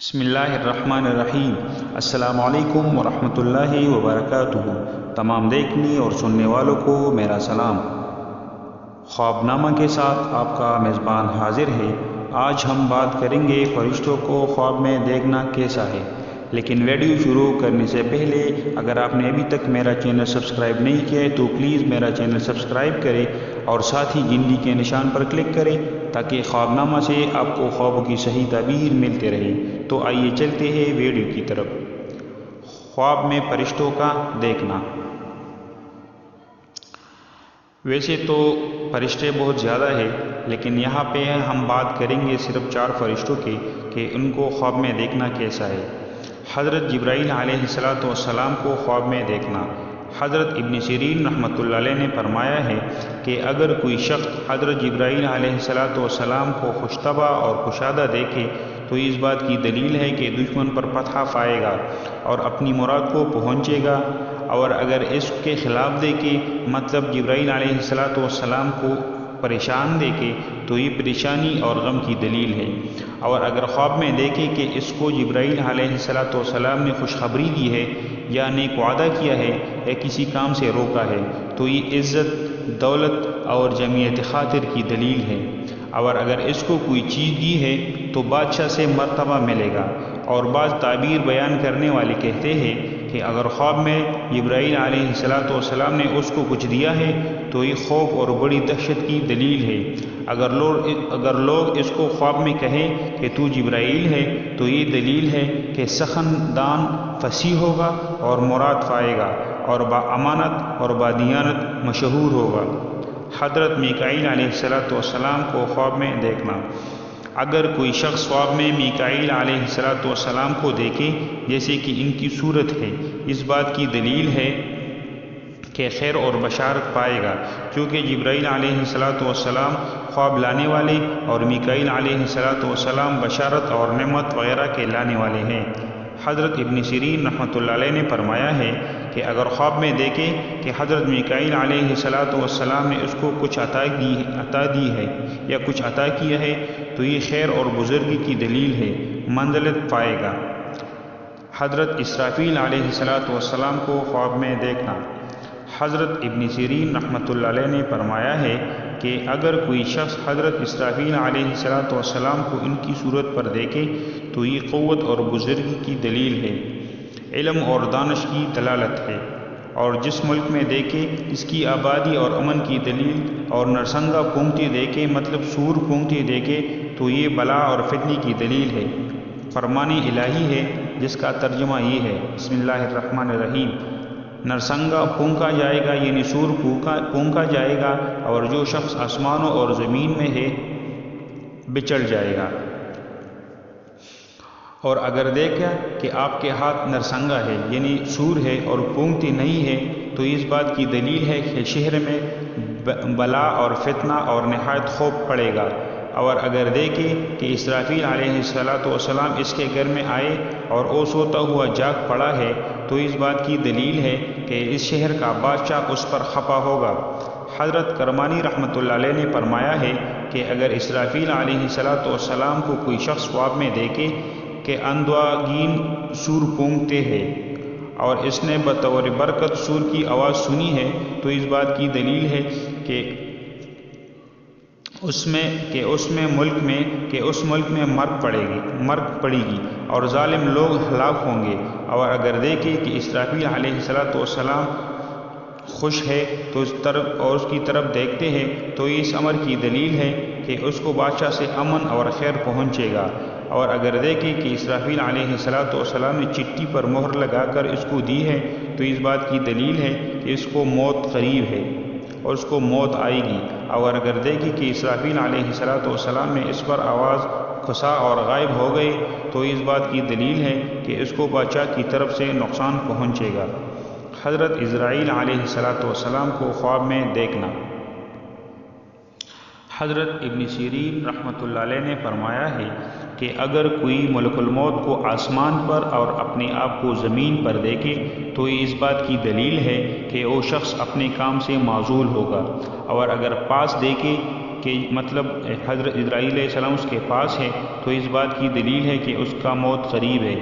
بسم اللہ الرحمن الرحیم۔ السلام علیکم ورحمۃ اللہ وبرکاتہ۔ تمام دیکھنے اور سننے والوں کو میرا سلام۔ خواب نامہ کے ساتھ آپ کا میزبان حاضر ہے۔ آج ہم بات کریں گے فرشتوں کو خواب میں دیکھنا کیسا ہے۔ لیکن ویڈیو شروع کرنے سے پہلے اگر آپ نے ابھی تک میرا چینل سبسکرائب نہیں کیا ہے تو پلیز میرا چینل سبسکرائب کریں اور ساتھ ہی گھنٹی کے نشان پر کلک کریں تاکہ خواب نامہ سے آپ کو خوابوں کی صحیح تعبیر ملتے رہے۔ تو آئیے چلتے ہیں ویڈیو کی طرف۔ خواب میں فرشتوں کا دیکھنا۔ ویسے تو فرشتے بہت زیادہ ہیں، لیکن یہاں پہ ہم بات کریں گے صرف 4 فرشتوں کی کہ ان کو خواب میں دیکھنا کیسا ہے۔ حضرت جبرائیل علیہ السلام کو خواب میں دیکھنا۔ حضرت ابن سیرین رحمۃ اللہ علیہ نے فرمایا ہے کہ اگر کوئی شخص حضرت جبرائیل علیہ السلام کو خوشطبع اور کشادہ دیکھے تو اس بات کی دلیل ہے کہ دشمن پر فتح پائے گا اور اپنی مراد کو پہنچے گا، اور اگر اس کے خلاف دیکھے مطلب جبرائیل علیہ السلام کو پریشان دیکھے تو یہ پریشانی اور غم کی دلیل ہے، اور اگر خواب میں دیکھے کہ اس کو جبرائیل علیہ السلام نے خوشخبری دی ہے یا نیک وعدہ کیا ہے یا کسی کام سے روکا ہے تو یہ عزت، دولت اور جمعیت خاطر کی دلیل ہے، اور اگر اس کو کوئی چیز دی ہے تو بادشاہ سے مرتبہ ملے گا۔ اور بعض تعبیر بیان کرنے والے کہتے ہیں کہ اگر خواب میں جبرائیل علیہ السلام نے اس کو کچھ دیا ہے تو یہ خوف اور بڑی دہشت کی دلیل ہے۔ اگر لوگ اس کو خواب میں کہیں کہ تو جبرائیل ہے تو یہ دلیل ہے کہ سخن دان فصیح ہوگا اور مراد پائے گا اور با امانت اور با دیانت مشہور ہوگا۔ حضرت میکائیل علیہ السلام کو خواب میں دیکھنا۔ اگر کوئی شخص خواب میں میکائیل علیہ السلام کو دیکھے جیسے کہ ان کی صورت ہے، اس بات کی دلیل ہے کہ خیر اور بشارت پائے گا، کیونکہ جبرائیل علیہ السلام خواب لانے والے اور میکائیل علیہ السلام بشارت اور نعمت وغیرہ کے لانے والے ہیں۔ حضرت ابن سیرین رحمۃ اللہ علیہ نے فرمایا ہے کہ اگر خواب میں دیکھے کہ حضرت میکائیل علیہ السلام نے اس کو کچھ عطا دی ہے یا کچھ عطا کیا ہے تو یہ خیر اور بزرگی کی دلیل ہے، منزلت پائے گا۔ حضرت اسرافیل علیہ السلام کو خواب میں دیکھنا۔ حضرت ابن سیرین رحمۃ اللہ علیہ نے فرمایا ہے کہ اگر کوئی شخص حضرت اسرافیل علیہ السلام کو ان کی صورت پر دیکھے تو یہ قوت اور بزرگی کی دلیل ہے، علم اور دانش کی دلالت ہے، اور جس ملک میں دیکھے اس کی آبادی اور امن کی دلیل، اور نرسنگا پونگتے دیکھے مطلب سور پونگتے دیکھے تو یہ بلا اور فتنی کی دلیل ہے۔ فرمان الہی ہے جس کا ترجمہ یہ ہے، بسم اللہ الرحمن الرحیم، نرسنگا پونکا جائے گا یعنی سور پونکا جائے گا، اور جو شخص آسمانوں اور زمین میں ہے بچڑ جائے گا۔ اور اگر دیکھا کہ آپ کے ہاتھ نرسنگا ہے یعنی سور ہے اور پونگتی نہیں ہے تو اس بات کی دلیل ہے کہ شہر میں بلا اور فتنہ اور نہایت خوف پڑے گا۔ اور اگر دیکھے کہ اسرافیل علیہ السلام اس کے گھر میں آئے اور وہ سوتا ہوا جاگ پڑا ہے تو اس بات کی دلیل ہے کہ اس شہر کا بادشاہ اس پر خفا ہوگا۔ حضرت کرمانی رحمۃ اللہ علیہ نے فرمایا ہے کہ اگر اسرافیل علیہ السلام کو کوئی شخص خواب میں دیکھے کہ اندواگین سور پونگتے ہیں اور اس نے بطور برکت سور کی آواز سنی ہے تو اس بات کی دلیل ہے کہ اس ملک میں مرگ پڑے گی اور ظالم لوگ ہلاک ہوں گے۔ اور اگر دیکھے کہ اسرافیل علیہ السلام خوش ہے تو اس کی طرف دیکھتے ہیں تو اس امر کی دلیل ہے کہ اس کو بادشاہ سے امن اور خیر پہنچے گا۔ اور اگر دیکھے کہ اسرافیل علیہ السلام نے چٹھی پر مہر لگا کر اس کو دی ہے تو اس بات کی دلیل ہے کہ اس کو موت قریب ہے اور اس کو موت آئے گی۔ اور اگر دیکھے کہ اسرافیل علیہ السلام نے اس پر آواز کھسا اور غائب ہو گئے تو اس بات کی دلیل ہے کہ اس کو بادشاہ کی طرف سے نقصان پہنچے گا۔ حضرت عزرائیل علیہ السلام کو خواب میں دیکھنا۔ حضرت ابن سیرین رحمۃ اللہ علیہ نے فرمایا ہے کہ اگر کوئی ملک الموت کو آسمان پر اور اپنے آپ کو زمین پر دیکھے تو یہ اس بات کی دلیل ہے کہ وہ شخص اپنے کام سے معزول ہوگا، اور اگر پاس دیکھے کہ مطلب حضرت اسرائیل علیہ السلام اس کے پاس ہے، تو اس بات کی دلیل ہے کہ اس کا موت قریب ہے،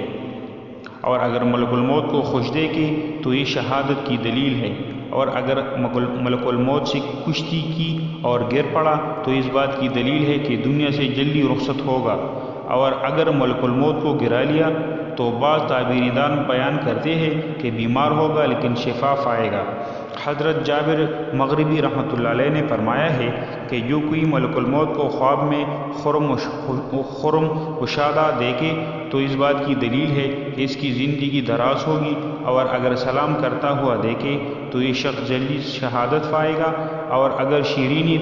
اور اگر ملک الموت کو خوش دیکھے تو یہ شہادت کی دلیل ہے، اور اگر ملک الموت سے کشتی کی اور گر پڑا تو اس بات کی دلیل ہے کہ دنیا سے جلدی رخصت ہوگا، اور اگر ملک الموت کو گرا لیا تو بعض تعبیر دان بیان کرتے ہیں کہ بیمار ہوگا لیکن شفا پائے گا۔ حضرت جابر مغربی رحمۃ اللہ علیہ نے فرمایا ہے کہ جو کوئی ملک الموت کو خواب میں خرم کشادہ دیکھے تو اس بات کی دلیل ہے کہ اس کی زندگی دراز ہوگی، اور اگر سلام کرتا ہوا دیکھے تو یہ شخص جلدی شہادت پائے گا، اور اگر شیرینی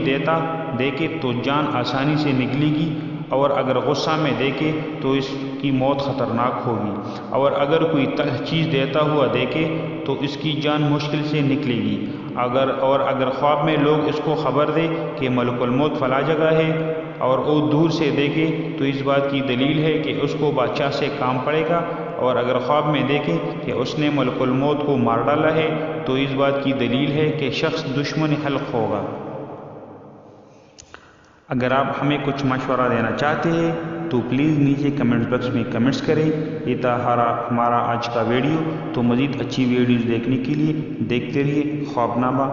دیکھے تو جان آسانی سے نکلے گی، اور اگر غصہ میں دیکھے تو اس کی موت خطرناک ہوگی، اور اگر کوئی تلخ چیز دیتا ہوا دیکھے تو اس کی جان مشکل سے نکلے گی، اگر خواب میں لوگ اس کو خبر دے کہ ملک الموت فلاں جگہ ہے اور وہ دور سے دیکھے تو اس بات کی دلیل ہے کہ اس کو بادشاہ سے کام پڑے گا، اور اگر خواب میں دیکھے کہ اس نے ملک الموت کو مار ڈالا ہے تو اس بات کی دلیل ہے کہ شخص دشمن حلق ہوگا۔ اگر آپ ہمیں کچھ مشورہ دینا چاہتے ہیں تو پلیز نیچے کمنٹ باکس میں کمنٹس کریں۔ یہ تھا ہمارا آج کا ویڈیو، تو مزید اچھی ویڈیوز دیکھنے کے لیے دیکھتے رہیے خوابنامہ۔